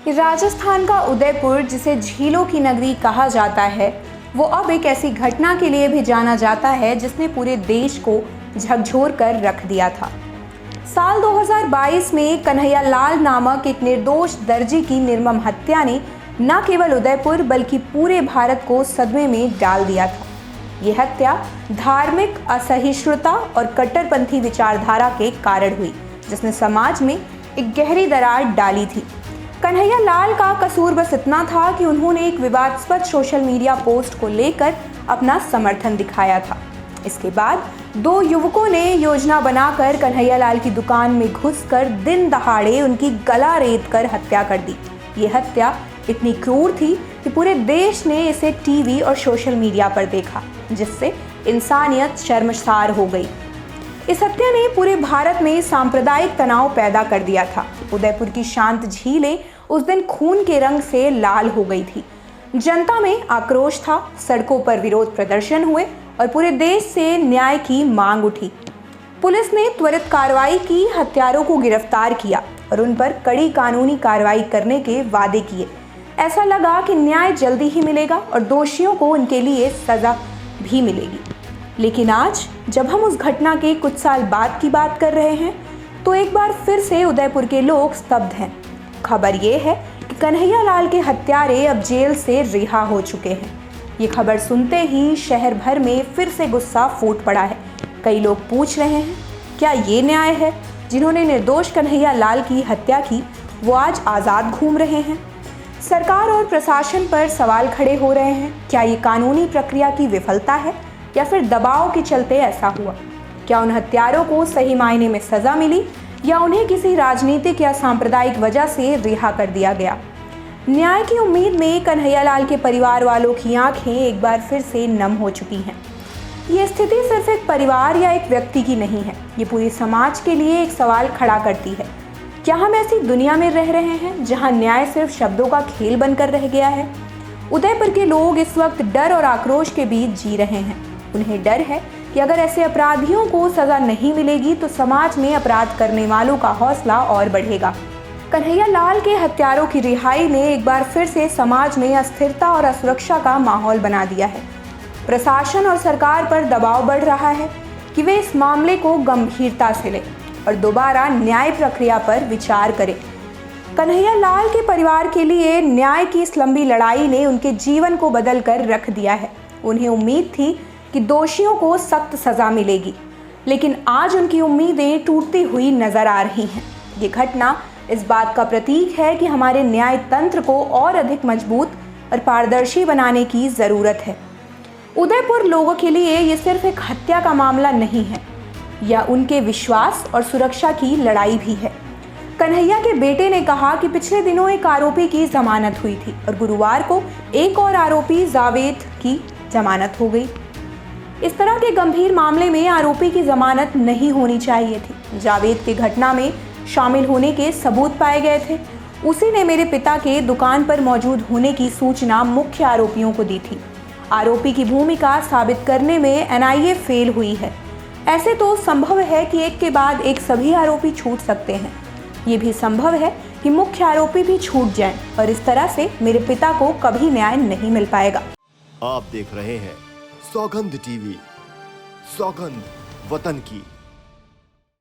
राजस्थान का उदयपुर, जिसे झीलों की नगरी कहा जाता है, वो अब एक ऐसी घटना के लिए भी जाना जाता है जिसने पूरे देश को झकझोर कर रख दिया था। साल 2022 में कन्हैया लाल नामक एक निर्दोष दर्जी की निर्मम हत्या ने न केवल उदयपुर बल्कि पूरे भारत को सदमे में डाल दिया था। ये हत्या धार्मिक असहिष्णुता और कट्टरपंथी विचारधारा के कारण हुई, जिसने समाज में एक गहरी दरार डाली थी। कन्हैया लाल का कसूर बस इतना था कि उन्होंने एक विवादास्पद सोशल मीडिया पोस्ट को लेकर अपना समर्थन दिखाया था। इसके बाद दो युवकों ने योजना बनाकर कन्हैया लाल की दुकान में घुसकर दिन दहाड़े उनकी गला रेत कर हत्या कर दी। ये हत्या इतनी क्रूर थी कि पूरे देश ने इसे टीवी और सोशल मीडिया पर देखा, जिससे इंसानियत शर्मसार हो गई। इस हत्या ने पूरे भारत में सांप्रदायिक तनाव पैदा कर दिया था। उदयपुर की शांत झीलें उस दिन खून के रंग से लाल हो गई थी। जनता में आक्रोश था, सड़कों पर विरोध प्रदर्शन हुए और पूरे देश से न्याय की मांग उठी। पुलिस ने त्वरित कार्रवाई की, हत्यारों को गिरफ्तार किया और उन पर कड़ी कानूनी कार्रवाई करने के वादे किए। ऐसा लगा कि न्याय जल्दी ही मिलेगा और दोषियों को उनके लिए सजा भी मिलेगी। लेकिन आज जब हम उस घटना के कुछ साल बाद की बात कर रहे हैं, तो एक बार फिर से उदयपुर के लोग स्तब्ध हैं। खबर ये है कि कन्हैया लाल के हत्यारे अब जेल से रिहा हो चुके हैं। ये खबर सुनते ही शहर भर में फिर से गुस्सा फूट पड़ा है। कई लोग पूछ रहे हैं, क्या ये न्याय है? जिन्होंने निर्दोष कन्हैया लाल की हत्या की, वो आज आज़ाद घूम रहे हैं। सरकार और प्रशासन पर सवाल खड़े हो रहे हैं। क्या ये कानूनी प्रक्रिया की विफलता है या फिर दबाव के चलते ऐसा हुआ? क्या उन हत्यारों को सही मायने में सजा मिली या उन्हें किसी राजनीतिक या सांप्रदायिक वजह से रिहा कर दिया गया? न्याय की उम्मीद में कन्हैया लाल के परिवार वालों की आंखें एक बार फिर से नम हो चुकी हैं। ये स्थिति सिर्फ एक परिवार या एक व्यक्ति की नहीं है, ये पूरे समाज के लिए एक सवाल खड़ा करती है। क्या हम ऐसी दुनिया में रह रहे हैं जहां न्याय सिर्फ शब्दों का खेल बनकर रह गया है? उदयपुर के लोग इस वक्त डर और आक्रोश के बीच जी रहे हैं। उन्हें डर है कि अगर ऐसे अपराधियों को सजा नहीं मिलेगी तो समाज में अपराध करने वालों का हौसला और बढ़ेगा। कन्हैया लाल के हत्यारों की रिहाई ने एक बार फिर से समाज में अस्थिरता और असुरक्षा का माहौल बना दिया है। प्रशासन और सरकार पर दबाव बढ़ रहा है कि वे इस मामले को गंभीरता से लें और दोबारा न्याय प्रक्रिया पर विचार करें। कन्हैया लाल के परिवार के लिए न्याय की इस लंबी लड़ाई ने उनके जीवन को बदल कर रख दिया है। उन्हें उम्मीद थी कि दोषियों को सख्त सजा मिलेगी, लेकिन आज उनकी उम्मीदें टूटती हुई नजर आ रही हैं। ये घटना इस बात का प्रतीक है कि हमारे न्याय तंत्र को और अधिक मजबूत और पारदर्शी बनाने की ज़रूरत है। उदयपुर लोगों के लिए ये सिर्फ एक हत्या का मामला नहीं है, यह उनके विश्वास और सुरक्षा की लड़ाई भी है। कन्हैया के बेटे ने कहा कि पिछले दिनों एक आरोपी की जमानत हुई थी और गुरुवार को एक और आरोपी जावेद की जमानत हो गई। इस तरह के गंभीर मामले में आरोपी की जमानत नहीं होनी चाहिए थी। जावेद की घटना में शामिल होने के सबूत पाए गए थे। उसी ने मेरे पिता के दुकान पर मौजूद होने की सूचना मुख्य आरोपियों को दी थी। आरोपी की भूमिका साबित करने में एनआईए फेल हुई है। ऐसे तो संभव है कि एक के बाद एक सभी आरोपी छूट सकते हैं। ये भी संभव है कि मुख्य आरोपी भी छूट जाएं और इस तरह से मेरे पिता को कभी न्याय नहीं मिल पाएगा। आप देख रहे हैं सौगंध टीवी, सौगंध वतन की।